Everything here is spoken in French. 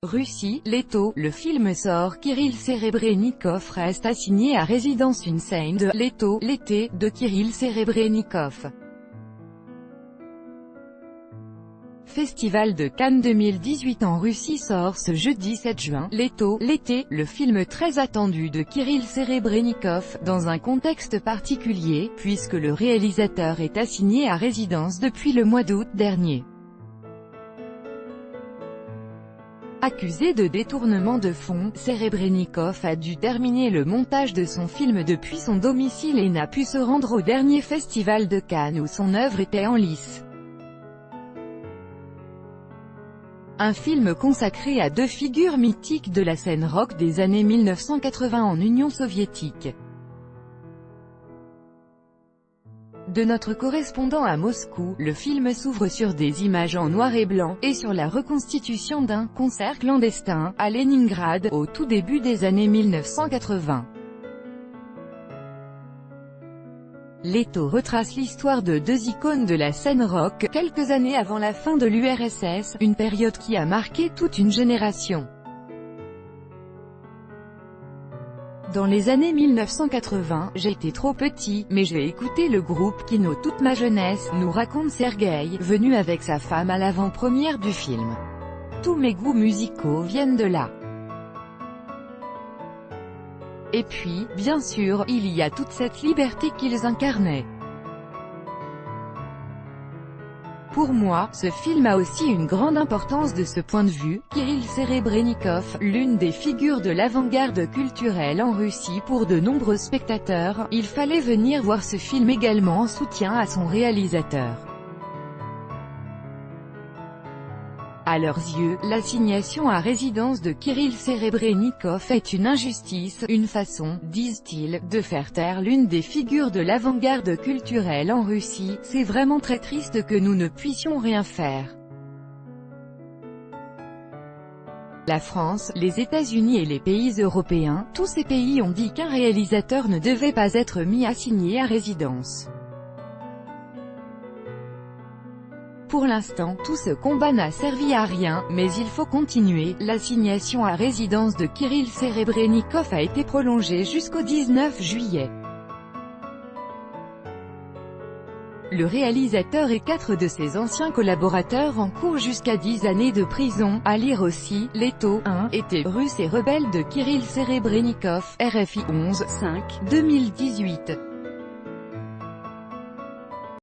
Russie, Leto, le film sort. Kirill Serebrennikov reste assigné à résidence. Une scène de Leto, l'été, de Kirill Serebrennikov. Festival de Cannes 2018 en Russie sort ce jeudi 7 juin, Leto, l'été, le film très attendu de Kirill Serebrennikov, dans un contexte particulier, puisque le réalisateur est assigné à résidence depuis le mois d'août dernier. Accusé de détournement de fonds, Serebrennikov a dû terminer le montage de son film depuis son domicile et n'a pu se rendre au dernier festival de Cannes où son œuvre était en lice. Un film consacré à deux figures mythiques de la scène rock des années 1980 en Union soviétique. De notre correspondant à Moscou, le film s'ouvre sur des images en noir et blanc, et sur la reconstitution d'un « concert clandestin » à Leningrad, au tout début des années 1980. Leto retrace l'histoire de deux icônes de la scène rock, quelques années avant la fin de l'URSS, une période qui a marqué toute une génération. Dans les années 1980, j'étais trop petit, mais j'ai écouté le groupe Kino toute ma jeunesse, nous raconte Sergueï, venu avec sa femme à l'avant-première du film. Tous mes goûts musicaux viennent de là. Et puis, bien sûr, il y a toute cette liberté qu'ils incarnaient. Pour moi, ce film a aussi une grande importance de ce point de vue. Kirill Serebrennikov, l'une des figures de l'avant-garde culturelle en Russie pour de nombreux spectateurs, il fallait venir voir ce film également en soutien à son réalisateur. À leurs yeux, l'assignation à résidence de Kirill Serebrennikov est une injustice, une façon, disent-ils, de faire taire l'une des figures de l'avant-garde culturelle en Russie. C'est vraiment très triste que nous ne puissions rien faire. La France, les États-Unis et les pays européens, tous ces pays ont dit qu'un réalisateur ne devait pas être mis assigné à résidence. Pour l'instant, tout ce combat n'a servi à rien, mais il faut continuer. L'assignation à résidence de Kirill Serebrennikov a été prolongée jusqu'au 19 juillet. Le réalisateur et 4 de ses anciens collaborateurs encourent jusqu'à 10 années de prison. À lire aussi, Leto, 1, était russe et rebelle de Kirill Serebrennikov, RFI 11, 5, 2018.